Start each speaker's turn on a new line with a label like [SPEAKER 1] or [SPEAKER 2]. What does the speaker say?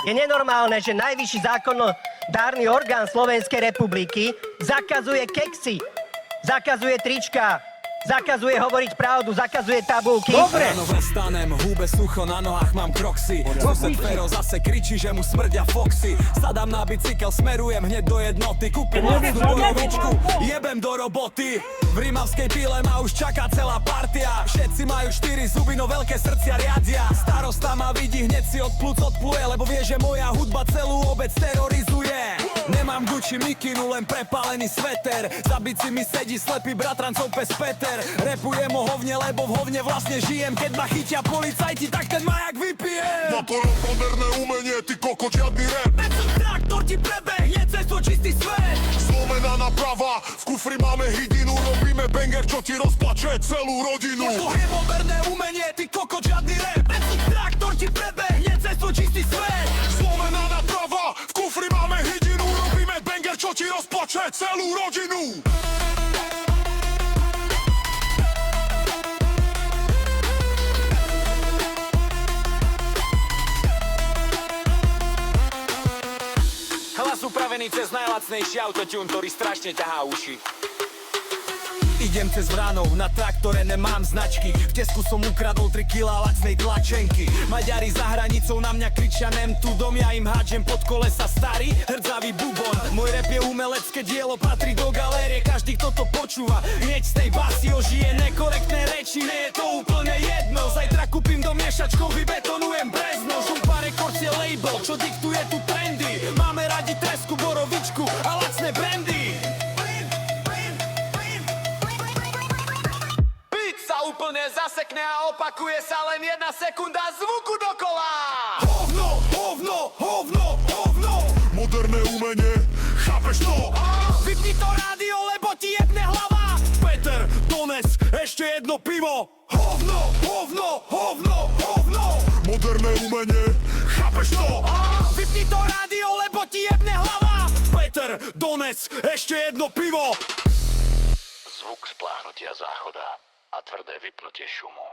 [SPEAKER 1] Je nenormálne, že najvyšší zákonodárny orgán Slovenskej republiky zakazuje keksy, zakazuje trička, zakazuje hovoriť pravdu, zakazuje tabulky.
[SPEAKER 2] Dobre! Ráno vstanem, húbe sucho, na nohách mám kroxy. Sused Fero zase kričí, že mu smrdia foxy. Sadám na bicykel, smerujem hneď do jednoty. Kúpim lacnú borovičku, jebem do roboty. V rímavskej píle ma už čaká celá partia. Všetci majú 4 zuby, no veľké srdcia riadia. Starosta ma vidí, hneď si od plúc odpluje, lebo vie, že moja hudba celú obec terorizuje. Nemám Gucci mikinu, len prepálený sveter. Za bici mi sedí slepý bratrancov pes Peter. Repujem o hovne, lebo v hovne vlastne žijem. Keď ma chytia policajti, tak ten majak vypijem.
[SPEAKER 3] Na to moderné umenie, ty koko, žiadny rap.
[SPEAKER 2] Traktor ti prebehne cez to čistý svet.
[SPEAKER 3] Zlomená naprava, v kufri máme hydinu. Robíme banger, čo ti rozplače celú rodinu.
[SPEAKER 2] To je moderné umenie, ty koko, žiadny rap. Traktor ti prebehne cez to čistý svet.
[SPEAKER 3] Zlomená naprava, v kufri máme hydinu. Robíme banger, čo ti rozplače celú rodinu.
[SPEAKER 2] Hlas upravený cez najlacnejší autotune, ktorý strašne ťahá uši. Idem cez Vranov, na traktore nemám značky. V Tesku som ukradol 3 kila lacnej tlačenky. Maďari za hranicou na mňa kričia nem tu dom. Ja im hádžem pod kolesa starý, hrdzavý bubon. Môj rap je umelecké dielo, patrí do galérie. Každý, kto to počúva, hneď z tej basy ožije. Nekorektné reči, nie je to úplne jedno. Zajtra kúpim do miešačkov, vybetonujem Brezno. Žumpa Records je label, čo diktuje tu trendy. Máme radi tresku, borovičku a lacné brandy. Úplne zasekne a opakuje sa len 1 sekunda zvuku dokola.
[SPEAKER 3] Hovno, hovno, hovno, hovno. Moderné umenie, chápeš to?
[SPEAKER 2] Vypni to rádio, lebo ti jebne hlava.
[SPEAKER 3] Peter, dones ešte jedno pivo. Hovno, hovno, hovno, hovno. Moderné umenie, chápeš to?
[SPEAKER 2] Vypni to rádio, lebo ti jebne hlava.
[SPEAKER 3] Peter, dones ešte jedno pivo.
[SPEAKER 4] Zvuk spláchnutia záchoda a tvrdé vypnutie šumu.